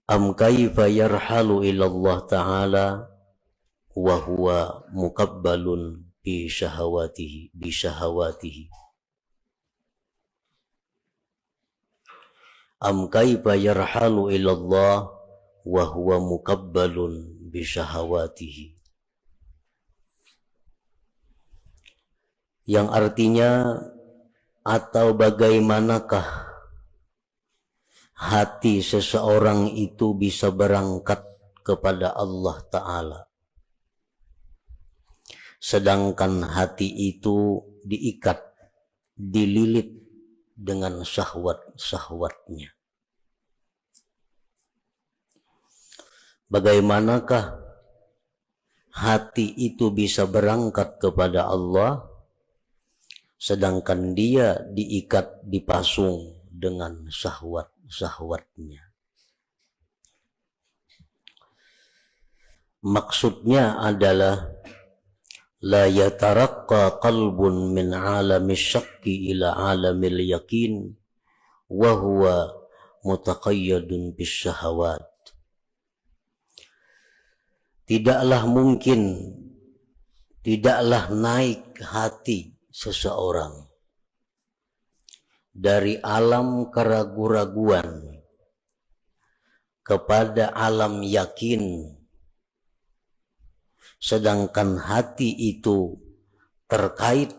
Am kaifa yarhalu ila Allah ta'ala wa huwa mukabbalun bi syahawatihi. Am kaifa yarhalu ila Allah wa huwa mukabbalun bi syahawatihi. Yang artinya, atau bagaimanakah hati seseorang itu bisa berangkat kepada Allah Ta'ala, sedangkan hati itu diikat, dililit dengan syahwat-syahwatnya. Bagaimanakah hati itu bisa berangkat kepada Allah, sedangkan dia diikat, dipasung dengan syahwat-syahwatnya. Maksudnya adalah la yataraqqa qalbun min alamis syakki ila alamil yakin wa huwa mutaqayyadun bis syahawat. Tidaklah mungkin, tidaklah naik hati seseorang dari alam keraguan-raguan kepada alam yakin, sedangkan hati itu terkait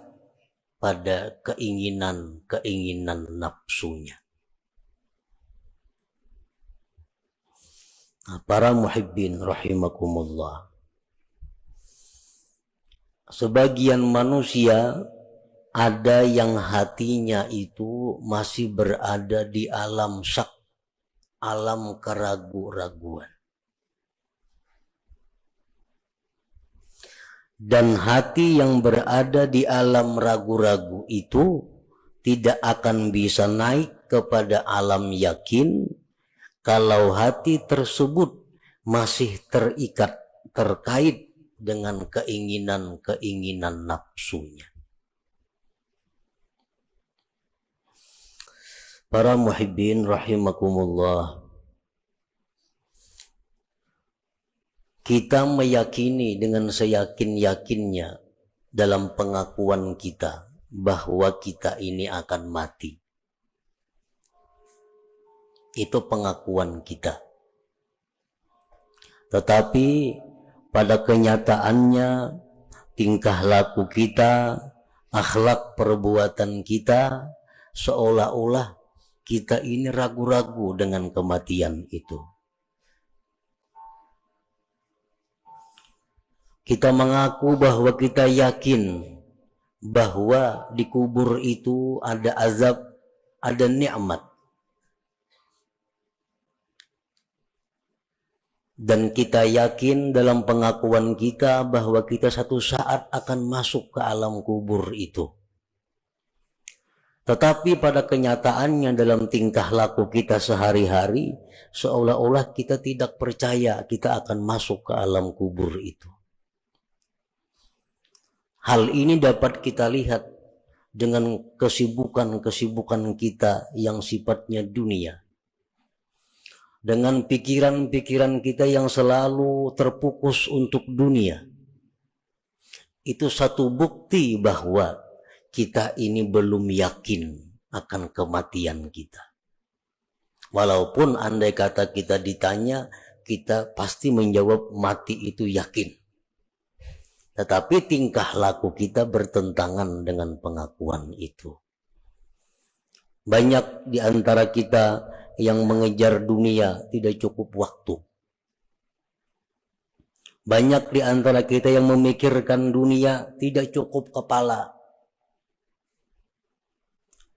pada keinginan-keinginan nafsunya. Nah, para muhibbin rahimakumullah, sebagian manusia ada yang hatinya itu masih berada di alam syak, alam keraguan-raguan. Dan hati yang berada di alam ragu-ragu itu tidak akan bisa naik kepada alam yakin kalau hati tersebut masih terikat, terkait dengan keinginan-keinginan nafsunya. Para muhibbin rahimakumullah, kita meyakini dengan seyakin-yakinnya dalam pengakuan kita bahwa kita ini akan mati. Itu pengakuan kita. Tetapi pada kenyataannya tingkah laku kita, akhlak perbuatan kita, seolah-olah kita ini ragu-ragu dengan kematian itu. Kita mengaku bahwa kita yakin bahwa di kubur itu ada azab, ada nikmat. Dan kita yakin dalam pengakuan kita bahwa kita satu saat akan masuk ke alam kubur itu. Tetapi pada kenyataannya dalam tingkah laku kita sehari-hari, seolah-olah kita tidak percaya kita akan masuk ke alam kubur itu. Hal ini dapat kita lihat dengan kesibukan-kesibukan kita yang sifatnya dunia. Dengan pikiran-pikiran kita yang selalu terfokus untuk dunia. Itu satu bukti bahwa kita ini belum yakin akan kematian kita. Walaupun andai kata kita ditanya, kita pasti menjawab mati itu yakin. Tetapi tingkah laku kita bertentangan dengan pengakuan itu. Banyak di antara kita yang mengejar dunia tidak cukup waktu. Banyak di antara kita yang memikirkan dunia tidak cukup kepala.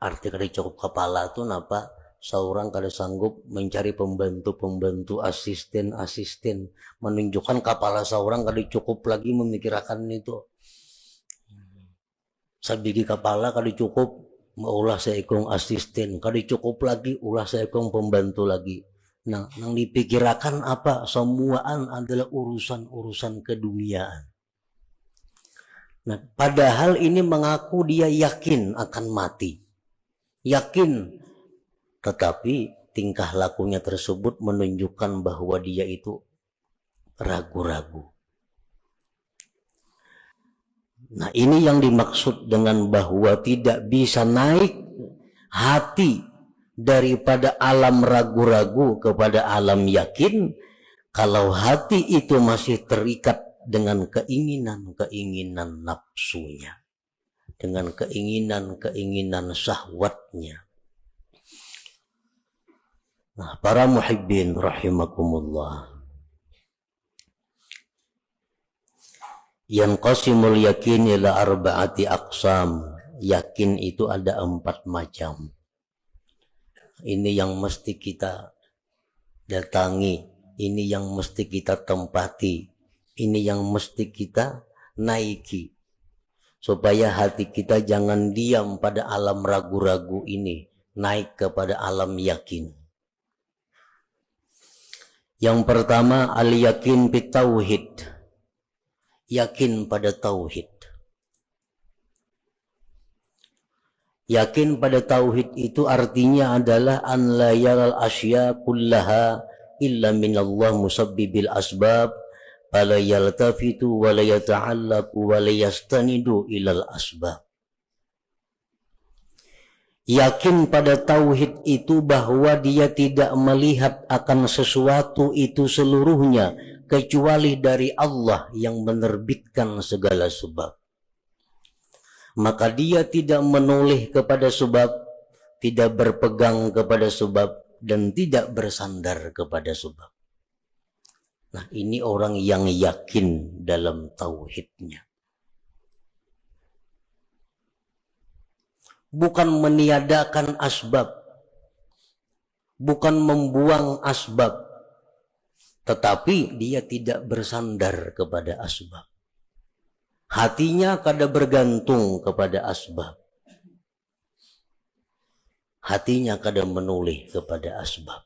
Arti kada cukup kepala itu napa? Seorang kada sanggup mencari pembantu-pembantu, asisten-asisten, menunjukkan kepala seorang kada cukup lagi memikirkan itu. Sabigi kepala kada cukup, ulah seekong asisten, kada cukup lagi, ulah seekong pembantu lagi. Nah, yang dipikirkan apa? Semuaan adalah urusan-urusan keduniaan. Nah, padahal ini mengaku dia yakin akan mati. Yakin, tetapi tingkah lakunya tersebut menunjukkan bahwa dia itu ragu-ragu. Nah, ini yang dimaksud dengan bahwa tidak bisa naik hati daripada alam ragu-ragu kepada alam yakin kalau hati itu masih terikat dengan keinginan-keinginan nafsunya, dengan keinginan-keinginan syahwatnya. Nah, para muhibbin rahimakumullah, yanqasimul yakin ila arba'ati aqsam. Yakin itu ada 4 macam. Ini yang mesti kita datangi, ini yang mesti kita tempati, ini yang mesti kita naiki, supaya hati kita jangan diam pada alam ragu-ragu ini, naik kepada alam yakin. Yang pertama, al-yakin bitauhid, yakin pada tauhid. Yakin pada tauhid itu artinya adalah an la yaral asya kullaha illa minallah musabbibil asbab fala yaltafitu wa la yata'allaqu wa la yastanidu ilal asbab. Yakin pada tauhid itu bahwa dia tidak melihat akan sesuatu itu seluruhnya kecuali dari Allah yang menerbitkan segala sebab. Maka dia tidak menoleh kepada sebab, tidak berpegang kepada sebab, dan tidak bersandar kepada sebab. Nah, ini orang yang yakin dalam tauhidnya. Bukan meniadakan asbab, bukan membuang asbab, tetapi dia tidak bersandar kepada asbab. Hatinya kada bergantung kepada asbab. Hatinya kada menoleh kepada asbab.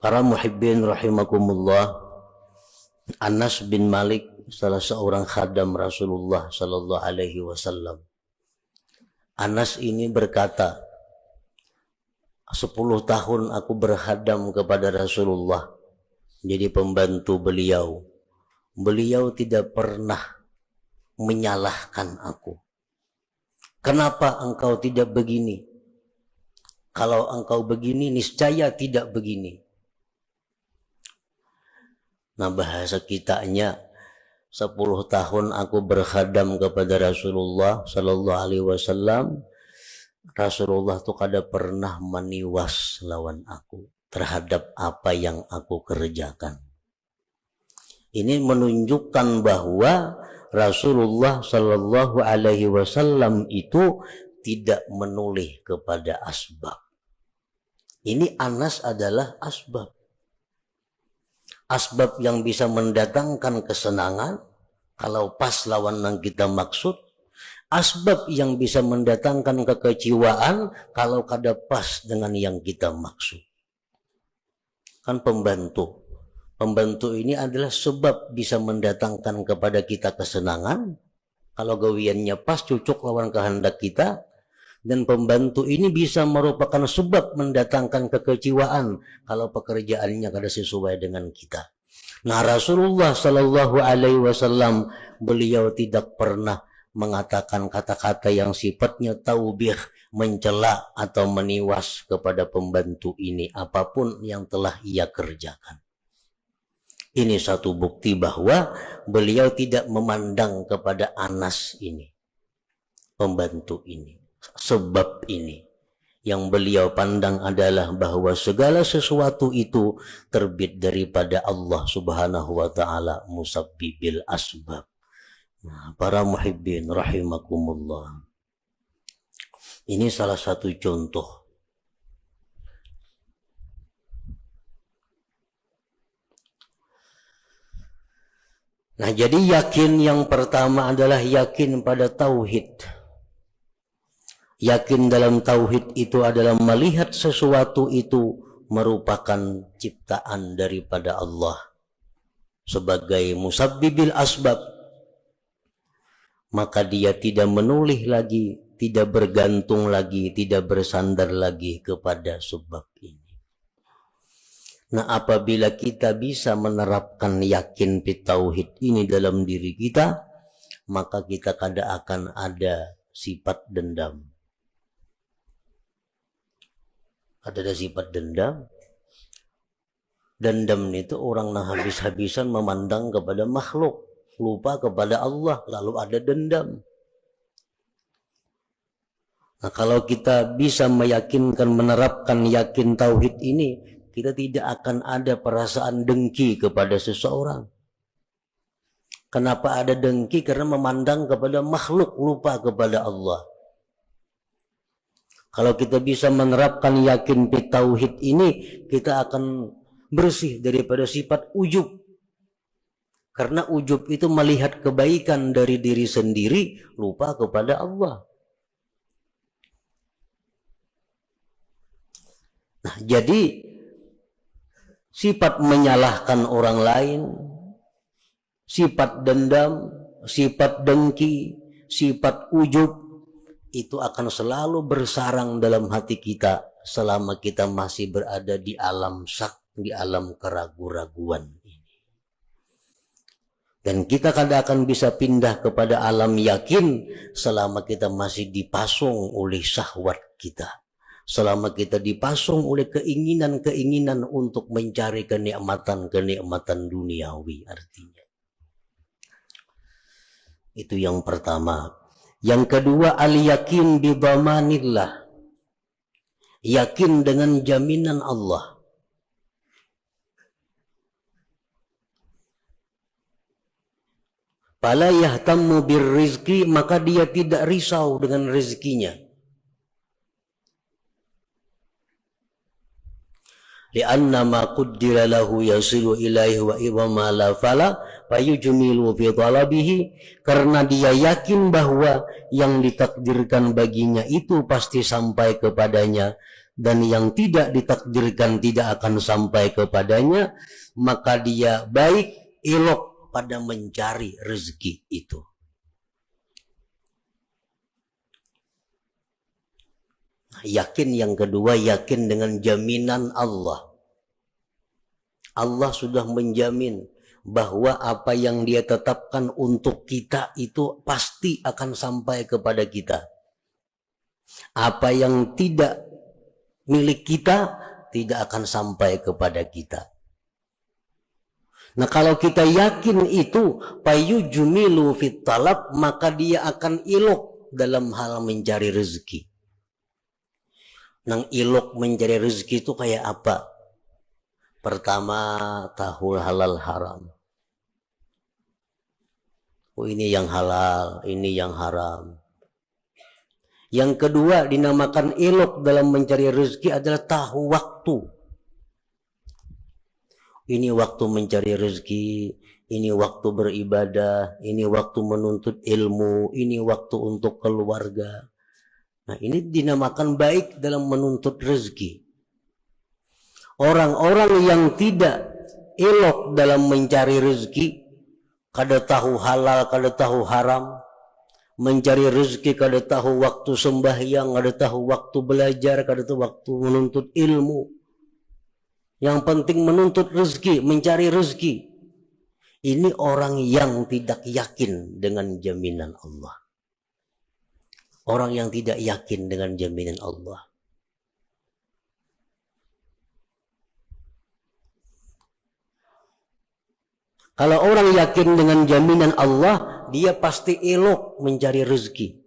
Para muhibbin rahimakumullah, Anas bin Malik, salah seorang khadam Rasulullah sallallahu alaihi wasallam. Anas ini berkata, 10 tahun aku berkhadam kepada Rasulullah, jadi pembantu beliau. Beliau tidak pernah menyalahkan aku. Kenapa engkau tidak begini? Kalau engkau begini, niscaya tidak begini. Nah, bahasa kitanya, 10 tahun aku berkhadam kepada Rasulullah sallallahu alaihi wasallam. Rasulullah tuh kada pernah meniwas lawan aku terhadap apa yang aku kerjakan. Ini menunjukkan bahwa Rasulullah sallallahu alaihi wasallam itu tidak menoleh kepada asbab. Ini Anas adalah asbab. Asbab yang bisa mendatangkan kesenangan kalau pas lawan yang kita maksud. Asbab yang bisa mendatangkan kekecewaan kalau kada pas dengan yang kita maksud. Kan pembantu. Pembantu ini adalah sebab bisa mendatangkan kepada kita kesenangan. Kalau gawiannya pas, cocok lawan kehendak kita. Dan pembantu ini bisa merupakan sebab mendatangkan kekecewaan kalau pekerjaannya kada sesuai dengan kita. Nah, Rasulullah sallallahu alaihi wasallam, beliau tidak pernah mengatakan kata-kata yang sifatnya taubih, mencela atau meniwas kepada pembantu ini apapun yang telah ia kerjakan. Ini satu bukti bahwa beliau tidak memandang kepada Anas ini, pembantu ini, sebab ini. Yang beliau pandang adalah bahwa segala sesuatu itu terbit daripada Allah subhanahu wa ta'ala, musabbibil asbab. Nah, para muhibbin rahimakumullah, ini salah satu contoh. Nah, jadi yakin yang pertama adalah yakin pada tauhid. Yakin dalam tauhid itu adalah melihat sesuatu itu merupakan ciptaan daripada Allah sebagai musabbibil asbab. maka dia tidak menoleh lagi, tidak bergantung lagi, tidak bersandar lagi kepada sebab ini. Nah, apabila kita bisa menerapkan yakin bitauhid ini dalam diri kita, maka kita kada akan ada sifat dendam. Ada sifat dendam. Dendam itu orang yang habis-habisan memandang kepada makhluk, lupa kepada Allah, lalu ada dendam. Nah, kalau kita bisa meyakinkan, menerapkan yakin tauhid ini, kita tidak akan ada perasaan dengki kepada seseorang. Kenapa ada dengki? Karena memandang kepada makhluk, lupa kepada Allah. Kalau kita bisa menerapkan yakin bitauhid ini, kita akan bersih daripada sifat ujub. Karena ujub itu melihat kebaikan dari diri sendiri, lupa kepada Allah. Nah, jadi sifat menyalahkan orang lain, sifat dendam, sifat dengki, sifat ujub, itu akan selalu bersarang dalam hati kita selama kita masih berada di alam syak, di alam keraguan-raguan ini. Dan kita kadang akan bisa pindah kepada alam yakin selama kita masih dipasung oleh syahwat kita. Selama kita dipasung oleh keinginan-keinginan untuk mencari kenikmatan-kenikmatan duniawi artinya. Itu yang pertama. Yang kedua, al-yakin bidhamanillah. Yakin dengan jaminan Allah. Fala yahtammu birrizqi, maka dia tidak risau dengan rezekinya. Lianna ma qaddara lahu yasilu ilaihi wa idza ma la fala fayujmilu fi talabihi, karena dia yakin bahwa yang ditakdirkan baginya itu pasti sampai kepadanya, dan yang tidak ditakdirkan tidak akan sampai kepadanya, maka dia baik elok pada mencari rezeki itu. Yakin yang kedua, yakin dengan jaminan Allah. Allah sudah menjamin bahwa apa yang dia tetapkan untuk kita itu pasti akan sampai kepada kita. Apa yang tidak milik kita tidak akan sampai kepada kita. Nah, kalau kita yakin itu, payujmilu fit talab, maka dia akan ilok dalam hal mencari rezeki. Nang ilok mencari rezeki itu kayak apa? Pertama, tahu halal haram. Oh, ini yang halal, ini yang haram. Yang kedua, dinamakan ilok dalam mencari rezeki adalah tahu waktu. Ini waktu mencari rezeki, ini waktu beribadah, ini waktu menuntut ilmu, ini waktu untuk keluarga. Nah, ini dinamakan baik dalam menuntut rezeki. Orang-orang yang tidak elok dalam mencari rezeki, kada tahu halal, kada tahu haram, mencari rezeki kada tahu waktu sembahyang, kada tahu waktu belajar, kada tahu waktu menuntut ilmu. Yang penting menuntut rezeki, mencari rezeki. Ini orang yang tidak yakin dengan jaminan Allah. Orang yang tidak yakin dengan jaminan Allah. Kalau orang yakin dengan jaminan Allah, dia pasti elok mencari rezeki.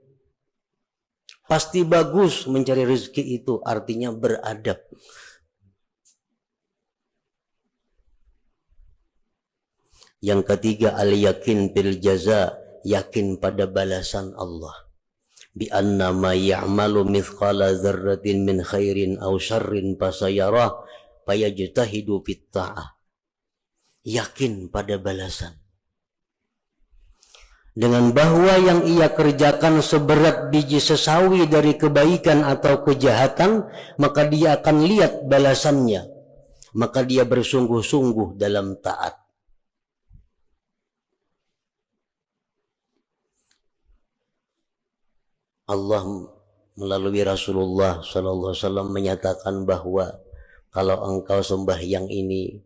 Pasti bagus mencari rezeki itu, artinya beradab. Yang ketiga, al-yakin bil jaza, yakin pada balasan Allah. Bi anna ma ya'malu mithqala dzarratin min khairin aw syarrin fasayarah fayajtahidu fit ta'ah. Yakin pada balasan. Dengan bahwa yang ia kerjakan seberat biji sesawi dari kebaikan atau kejahatan, maka dia akan lihat balasannya. Maka dia bersungguh-sungguh dalam taat. Allah melalui Rasulullah SAW menyatakan bahwa kalau engkau sembahyang ini,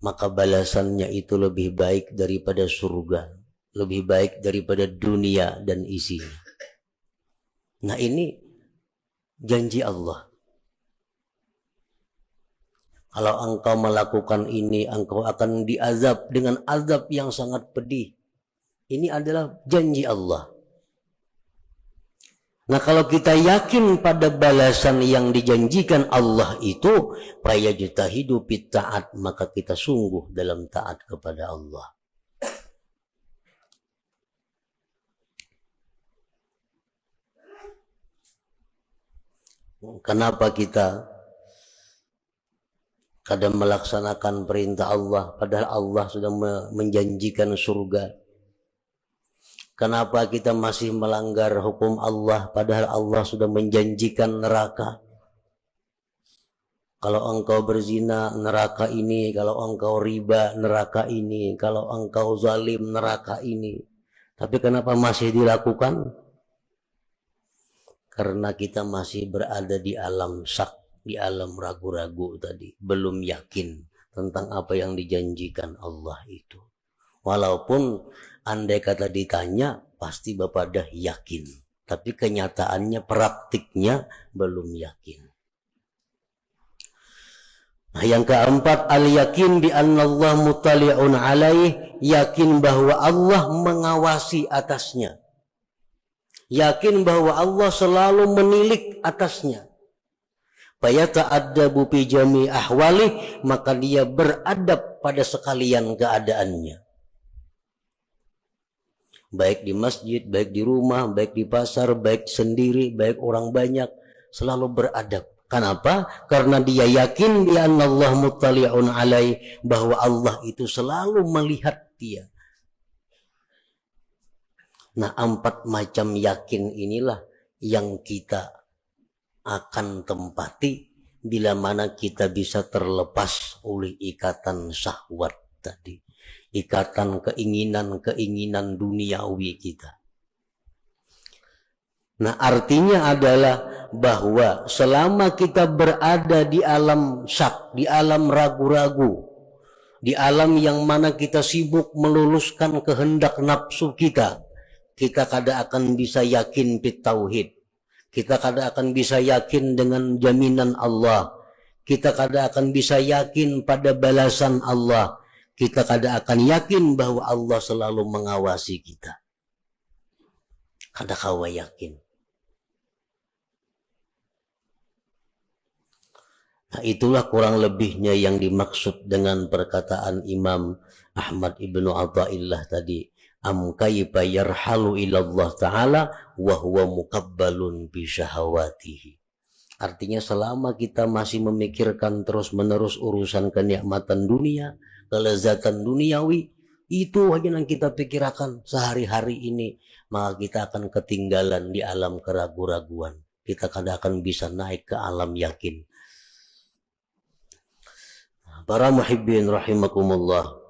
maka balasannya itu lebih baik daripada surga, lebih baik daripada dunia dan isinya. Nah, ini janji Allah. Kalau engkau melakukan ini, engkau akan diazab dengan azab yang sangat pedih. Ini adalah janji Allah. Nah, kalau kita yakin pada balasan yang dijanjikan Allah itu, fayajtahidu fit ta'at, maka kita sungguh dalam taat kepada Allah. Kenapa kita kadang melaksanakan perintah Allah padahal Allah sudah menjanjikan surga? Kenapa kita masih melanggar hukum Allah padahal Allah sudah menjanjikan neraka? Kalau engkau berzina, neraka ini. Kalau engkau riba, neraka ini. Kalau engkau zalim, neraka ini. Tapi kenapa masih dilakukan? Karena kita masih berada di alam syak, di alam ragu-ragu tadi. Belum yakin tentang apa yang dijanjikan Allah itu. Walaupun andai kata ditanya, pasti Bapak dah yakin. Tapi kenyataannya, praktiknya belum yakin. Nah, yang keempat, al-yakin bi anna Allah mutali'un alaih, yakin bahwa Allah mengawasi atasnya. Yakin bahwa Allah selalu menilik atasnya. Fayata'addabu fi jami' ahwalih, maka dia beradab pada sekalian keadaannya. Baik di masjid, baik di rumah, baik di pasar, baik sendiri, baik orang banyak, selalu beradab. Kenapa? Karena dia yakin bi anna Allah muttali'un alaih, bahwa Allah itu selalu melihat dia. Nah, 4 macam yakin inilah yang kita akan tempati bila mana kita bisa terlepas oleh ikatan syahwat tadi. Ikatan keinginan-keinginan duniawi kita. Nah, artinya adalah bahwa selama kita berada di alam syak, di alam ragu-ragu, di alam yang mana kita sibuk meluluskan kehendak nafsu kita kada akan bisa yakin bit tauhid. Kita kada akan bisa yakin dengan jaminan Allah. Kita kada akan bisa yakin pada balasan Allah. Kita kada akan yakin bahwa Allah selalu mengawasi kita. Kada kawa yakin. Nah, itulah kurang lebihnya yang dimaksud dengan perkataan Imam Ahmad ibnu Athaillah tadi. Am kaifa yarhalu ilallah ta'ala wa huwa muqabbalun bi syahawatihi. Artinya selama kita masih memikirkan terus-menerus urusan kenikmatan dunia, kelezatan duniawi, itu aja yang kita pikirkan sehari-hari ini, maka kita akan ketinggalan di alam keraguan-raguan. Kita kada akan bisa naik ke alam yakin. Para muhibbin rahimakumullah.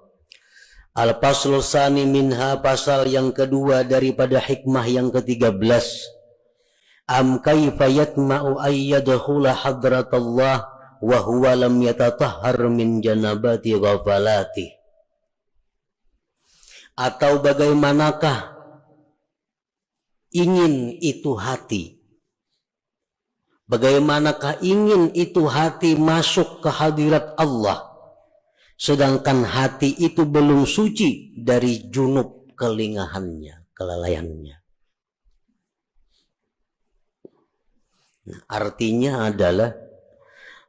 Al-Faslu Tsani minha, pasal yang kedua daripada hikmah yang ke-13. Am kaifa yatma'u ay yadkhula hadratallah wa huwa lam yatatahhar min janabati ghafalati. Atau bagaimanakah ingin itu hati? Bagaimanakah ingin itu hati masuk ke hadirat Allah, sedangkan hati itu belum suci dari junub kelingahannya, kelalaiannya. Nah, artinya adalah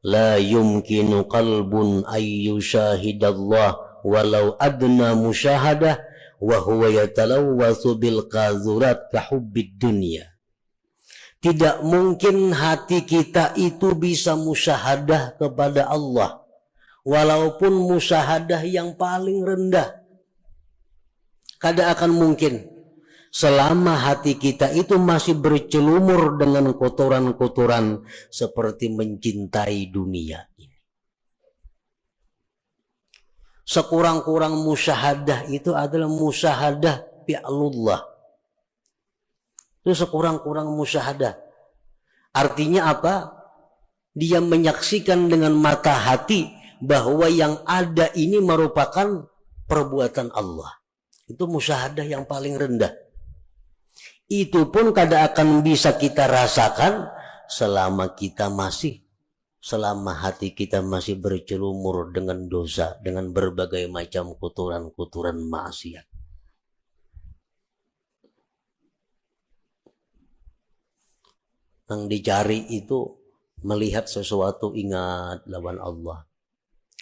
la yumkinu qalbun ayyushahidallah walau adna musyahadah wa huwa yatalawwathu bil qazurat kahubbid dunya. Tidak mungkin hati kita itu bisa musyahadah kepada Allah, walaupun musyahadah yang paling rendah. Kada akan mungkin selama hati kita itu masih bercelumur dengan kotoran-kotoran seperti mencintai dunia ini. Sekurang-kurang musyahadah itu adalah musyahadah fi'lullah. Itu sekurang-kurang musyahadah. Artinya apa? Dia menyaksikan dengan mata hati bahwa yang ada ini merupakan perbuatan Allah. Itu musyahadah yang paling rendah. Itu pun kada akan bisa kita rasakan selama hati kita masih bercelumur dengan dosa, dengan berbagai macam kotoran-kotoran maksiat. Yang dicari itu melihat sesuatu, ingat lawan Allah.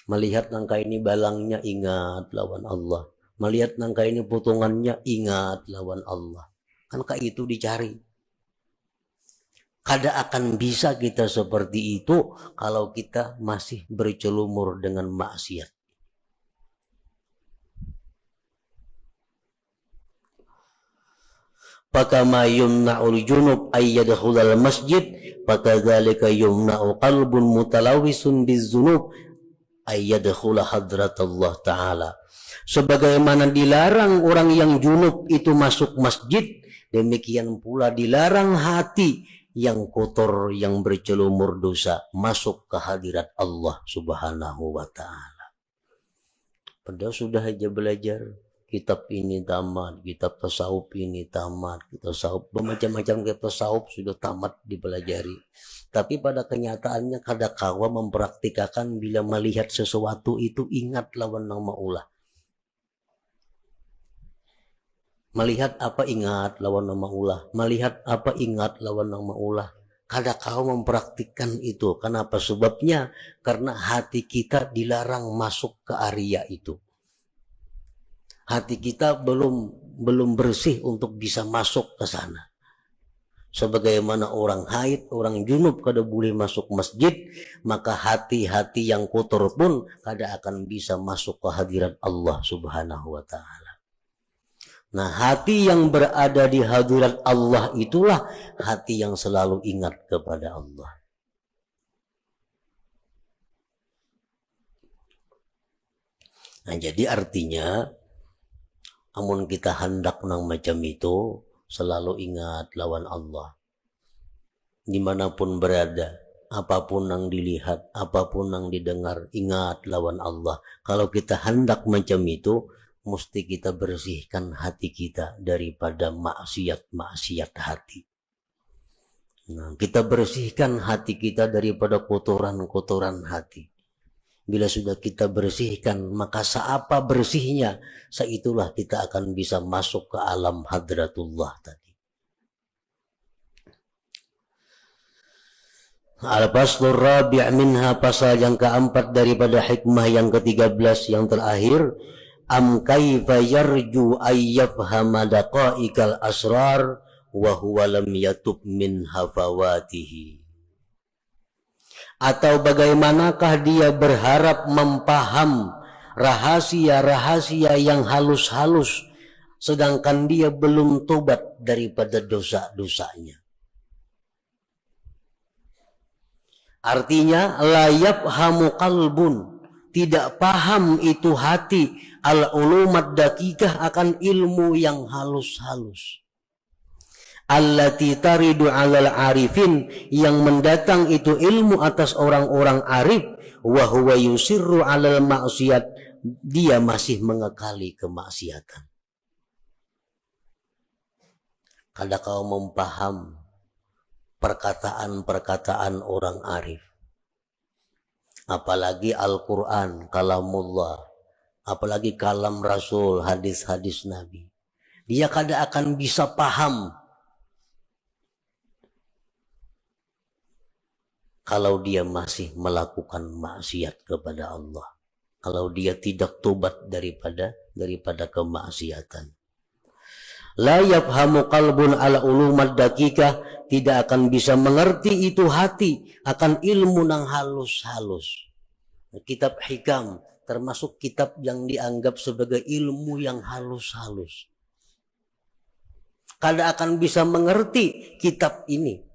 Melihat nangka ini balangnya, ingat lawan Allah. Melihat nangka ini potongannya, ingat lawan Allah. Kan kayak itu dicari. Kada akan bisa kita seperti itu kalau kita masih bercelumur dengan maksiat. Fakama yumna'ul junub ayyadkhulal masjid fakadzalika yumna'u qalbun mutalawisun bizzunub ayyadkhula hadratullah ta'ala. Sebagaimana dilarang orang yang junub itu masuk masjid, demikian pula dilarang hati yang kotor, yang bercelumur dosa masuk ke hadirat Allah Subhanahu wa ta'ala. Padahal sudah aja belajar kitab ini tamat, kitab tasawuf ini tamat, kitab tasawuf bermacam-macam kitab tasawuf sudah tamat dipelajari. Tapi pada kenyataannya kada kawa mempraktikkan. Bila melihat sesuatu itu ingat lawan nama ulah. Melihat apa ingat lawan nama ulah. Melihat apa ingat lawan nama ulah. Kada kawa mempraktikkan itu. Kenapa? Sebabnya karena hati kita dilarang masuk ke area itu. Hati kita belum bersih untuk bisa masuk ke sana. Sebagaimana orang haid, orang junub kada boleh masuk masjid, maka hati-hati yang kotor pun kada akan bisa masuk ke hadirat Allah Subhanahu wa ta'ala. Nah, hati yang berada di hadirat Allah itulah hati yang selalu ingat kepada Allah. Nah, jadi artinya amun kita hendak nang macam itu, selalu ingat lawan Allah. Dimanapun berada, apapun yang dilihat, apapun yang didengar, ingat lawan Allah. Kalau kita hendak macam itu, mesti kita bersihkan hati kita daripada maksiat-maksiat hati. Nah, kita bersihkan hati kita daripada kotoran-kotoran hati. Bila sudah kita bersihkan, maka seapa bersihnya, seitulah kita akan bisa masuk ke alam hadratullah tadi. Al-Faslur Rabi' minha, pasal yang keempat daripada hikmah yang ke-13 yang terakhir. Am kaifa yarju ayyafhama daqa'iqal asrar wa huwa lam yatub min hafawatihi. Atau bagaimanakah dia berharap mempaham rahasia-rahasia yang halus-halus sedangkan dia belum tobat daripada dosa-dosanya. Artinya la yafhamu qalbun, tidak paham itu hati al-ulumat dakikah akan ilmu yang halus-halus. Allati taridu 'alal arifin, yang mendatang itu ilmu atas orang-orang arif, wa huwa yusirru 'alal maksiat, dia masih mengekali kemaksiatan. Kada kau mempaham perkataan-perkataan orang arif, apalagi Al-Quran, kalamullah, apalagi kalam Rasul, hadis-hadis Nabi, dia kada akan bisa paham kalau dia masih melakukan maksiat kepada Allah, kalau dia tidak tobat daripada kemaksiatan. La yafhamu qalbun ala ulumat dakikah, tidak akan bisa mengerti itu hati akan ilmu nang halus-halus. Kitab hikam termasuk kitab yang dianggap sebagai ilmu yang halus-halus. Kada akan bisa mengerti kitab ini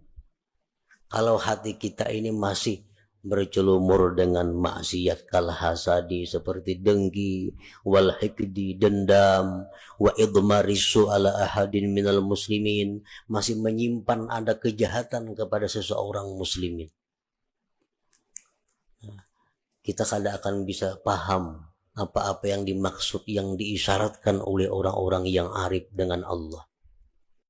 kalau hati kita ini masih bercelumur dengan maksiat kal hasadi seperti dengki, wal hikdi dendam, wa idmarisu ala ahadin minal muslimin, masih menyimpan ada kejahatan kepada seseorang muslimin. Kita kada akan bisa paham apa-apa yang dimaksud, yang diisyaratkan oleh orang-orang yang arif dengan Allah.